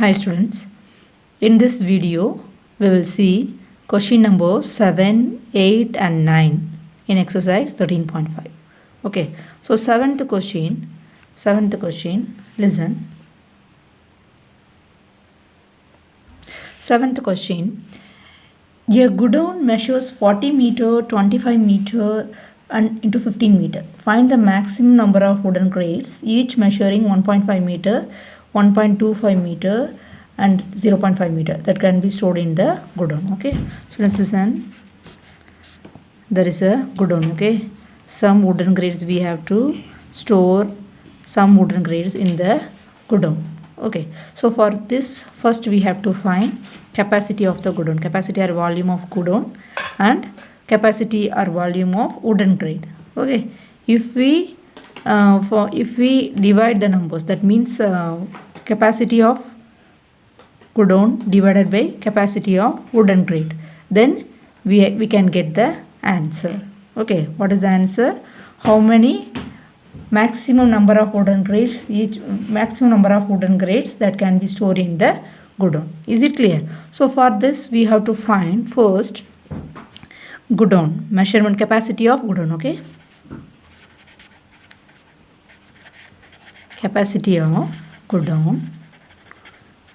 Hi students, in this video we will see question number 7, 8 and 9 in exercise 13.5. Okay, so seventh question, listen. Seventh question, a godown measures 40 meter, 25 meter and into 15 meter. Find the maximum number of wooden crates, each measuring 1.5 meter, 1.25 meter and 0.5 meter that can be stored in the godown. Okay, students listen. There is a godown. Okay, some wooden crates we have to store some wooden crates in the godown. Okay, so for this first we have to find capacity of the godown, capacity or volume of godown and capacity or volume of wooden crate. Okay, if we divide the numbers, that means capacity of godown divided by capacity of wooden crate, then we can get the answer. Okay, what is the answer? How many maximum number of wooden crates, each maximum number of wooden crates that can be stored in the godown. Is it clear? So for this we have to find first godown, measurement capacity of godown. Okay, capacity of godown,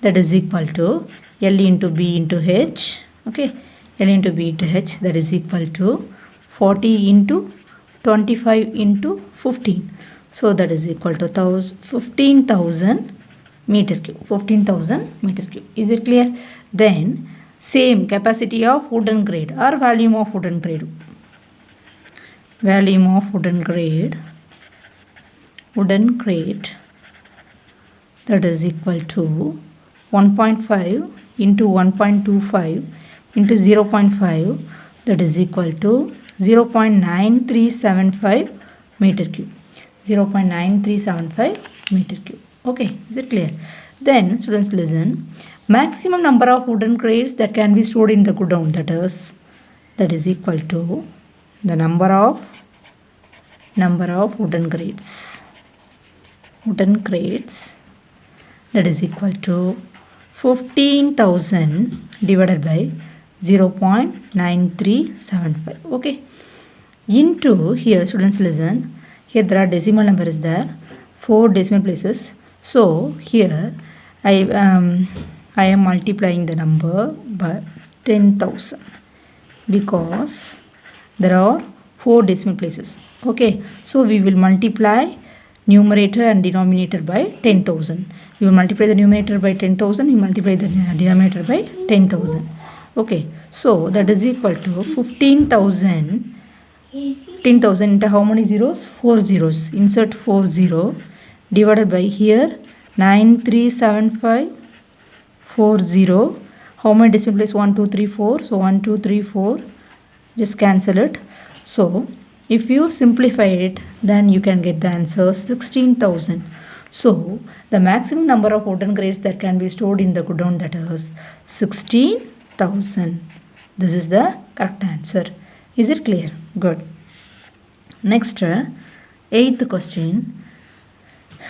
that is equal to L into B into H. Okay, L into B into H, that is equal to 40 into 25 into 15. So that is equal to 15,000 meter cube. 15,000 meter cube. Is it clear? Then same capacity of wooden crate or volume of wooden crate. Volume of wooden crate, that is equal to 1.5 into 1.25 into 0.5, that is equal to 0.9375 meter cube. 0.9375 meter cube. Okay, is it clear? Then students listen. Maximum number of wooden crates that can be stored in the godown, that is equal to the number of wooden crates. Wooden crates, that is equal to 15,000 divided by 0.9375. Okay, into here students listen. Here there are decimal number is there, 4 decimal places. So here I am multiplying the number by 10,000 because there are 4 decimal places. Okay, so we will multiply numerator and denominator by 10,000. We will multiply the numerator by 10,000. We multiply the denominator by 10,000. Okay, so that is equal to 10,000 into how many zeros? 4 zeros. Insert 4 0 divided by here 9375 40. How many decimal places? 1 2 3 4. So 1 2 3 4. Just cancel it. So if you simplify it, then you can get the answer 16,000. So the maximum number of wooden crates that can be stored in the godown, that is 16,000. This is the correct answer. Is it clear? Good. Next, eighth question.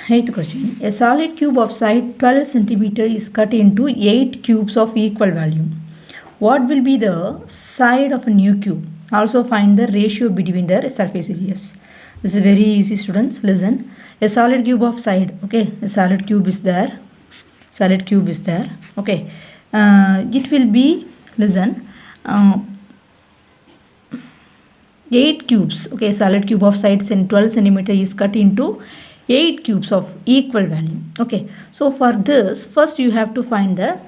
A solid cube of side 12 cm is cut into 8 cubes of equal volume. What will be the side of a new cube? Also find the ratio between their surface areas. This is very easy, students. Listen. A solid cube of side. Okay, a solid cube is there. Okay, it will be, listen, 8 cubes. Okay, solid cube of sides and 12 cm is cut into 8 cubes of equal volume. Okay, so for this first you have to find the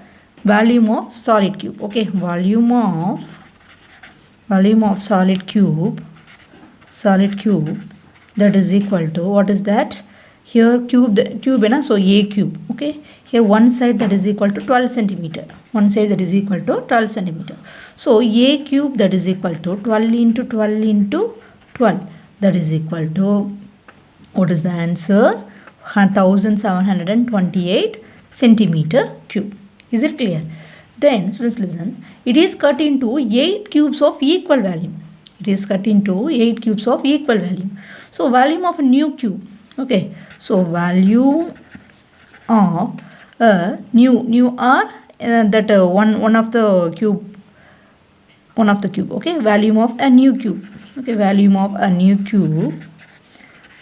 volume of solid cube. Okay, volume of solid cube, that is equal to, what is that? Here cube so a cube. Okay, here one side that is equal to 12 centimeter. One side that is equal to 12 centimeter. So a cube that is equal to 12 into 12 into 12, that is equal to, what is the answer? 1728 centimeter cube. Is it clear? Then students listen. It is cut into 8 cubes of equal volume. So volume of a new cube. Okay, so volume of new r that one of the cube, okay, volume of a new cube, okay, volume of a new cube,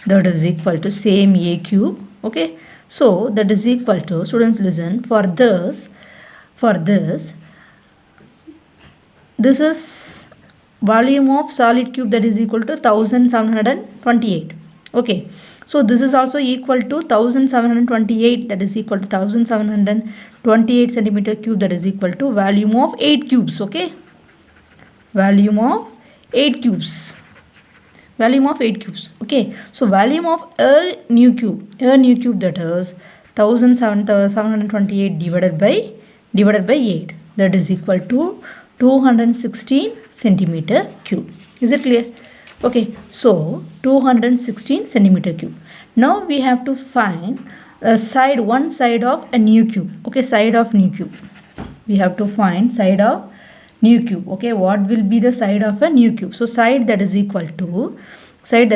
that is equal to same a cube, okay. So that is equal to, students listen, for this this is volume of solid cube, that is equal to 1728, okay. So this is also equal to 1728, that is equal to 1728 centimeter cube, that is equal to volume of 8 cubes, okay, volume of 8 cubes, okay. So volume of a new cube, that is 1728 divided by 8, that is equal to 216 centimeter cube. Is it clear? Okay, so 216 centimeter cube. Now we have to find one side of a new cube, okay, side of new cube. We have to find side of new cube, okay. What will be the side of a new cube? So side that is equal to side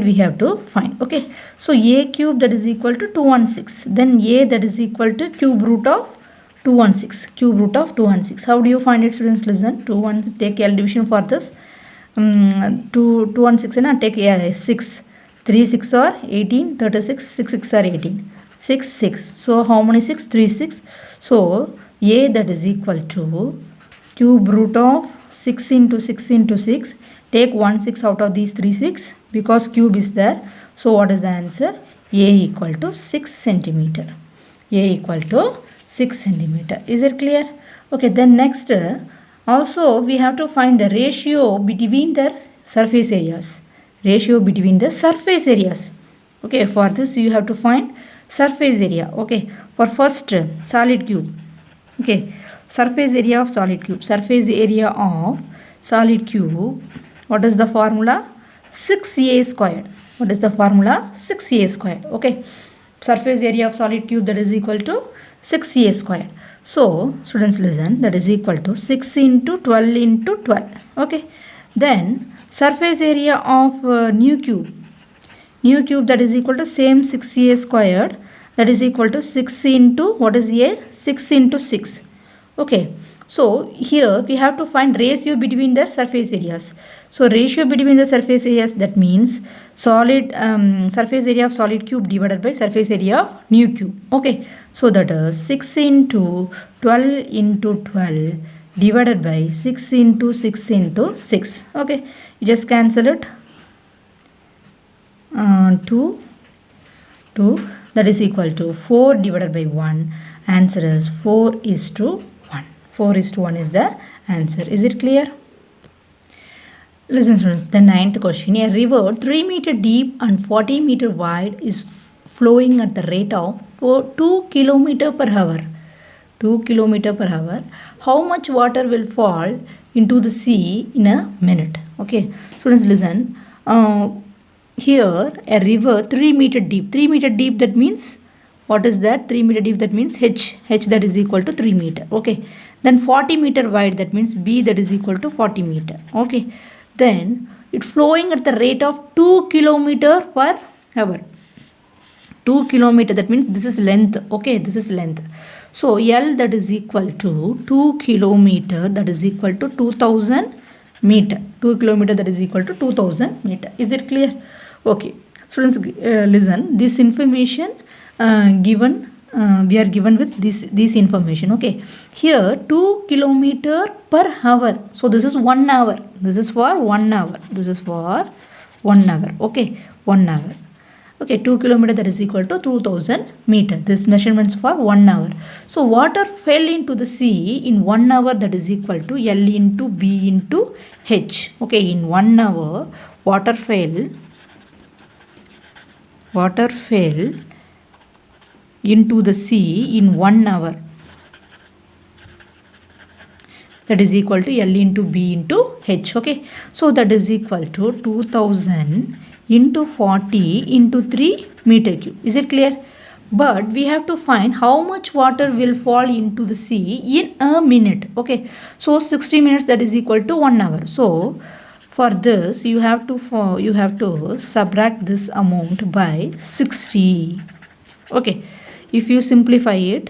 we have to find, okay. So a cube that is equal to 216, then a that is equal to cube root of 216. How do you find it, students? Listen, take L division for this. 216 and take 6. 3 6 are 18, 36, 6 6 are 18, 6 6. So how many 6? 3 6. So a that is equal to cube root of 6 into 6 into 6. Take 1 6 out of these 3 6 because cube is there. So what is the answer? A equal to 6 centimeter. A equal to 6 centimeter. Is it clear? Okay, then next also we have to find the ratio between the surface areas. Okay, for this you have to find surface area. Okay, for first solid cube. Okay, surface area of solid cube. What is the formula? 6a squared. What is the formula? 6a squared. Okay, surface area of solid cube, that is equal to 6a squared. So students listen, that is equal to 6 into 12 into 12. Okay, then surface area of new cube, that is equal to same 6a squared, that is equal to 6 into, what is a? 6 into 6. Okay, so here we have to find ratio between the surface areas. So ratio between the surface areas, that means solid surface area of solid cube divided by surface area of new cube. Okay, so that is 6 into 12 into 12 divided by 6 into 6 into 6. Okay, you just cancel it. 2, that is equal to 4 divided by 1. Answer is 4:1. 4:1 is the answer. Is it clear? Listen students, the 9th question. A river 3 meter deep and 40 meter wide is flowing at the rate of 2 km per hour. 2 km per hour. How much water will fall into the sea in a minute? Okay, students listen. Here a river 3 meter deep. 3 meter deep, that means, what is that? 3 meter deep, that means h that is equal to 3 meter. Okay, then 40 meter wide, that means b that is equal to 40 meter. Okay, then it's flowing at the rate of 2 km per hour. 2 km, that means this is length. Okay, this is length. So L that is equal to 2 km, that is equal to 2000 meter. 2 km, that is equal to 2000 meter. Is it clear? Okay, students listen, this information given we are given with this information. Okay, here 2 km per hour. So this is 1 hour. This is for 1 hour. Okay, 1 hour. Okay, 2 km, that is equal to 2000 meter. This measurements for 1 hour. So water fell into the sea in 1 hour, that is equal to L into B into H. Okay, in 1 hour water fell into the sea in 1 hour, that is equal to L into B into H. Okay, so that is equal to 2000 into 40 into 3 meter cube. Is it clear? But we have to find how much water will fall into the sea in a minute. Okay, so 60 minutes, that is equal to 1 hour. So for this you have to subtract this amount by 60. Okay, if you simplify it,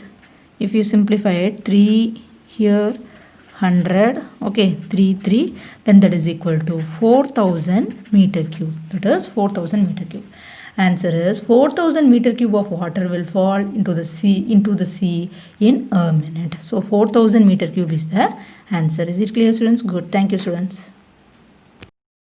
3 here 100, okay, 3, then that is equal to 4000 meter cube. That is 4000 meter cube. Answer is 4000 meter cube of water will fall into the sea in a minute. So 4000 meter cube is the answer. Is it clear, students? Good. Thank you, students.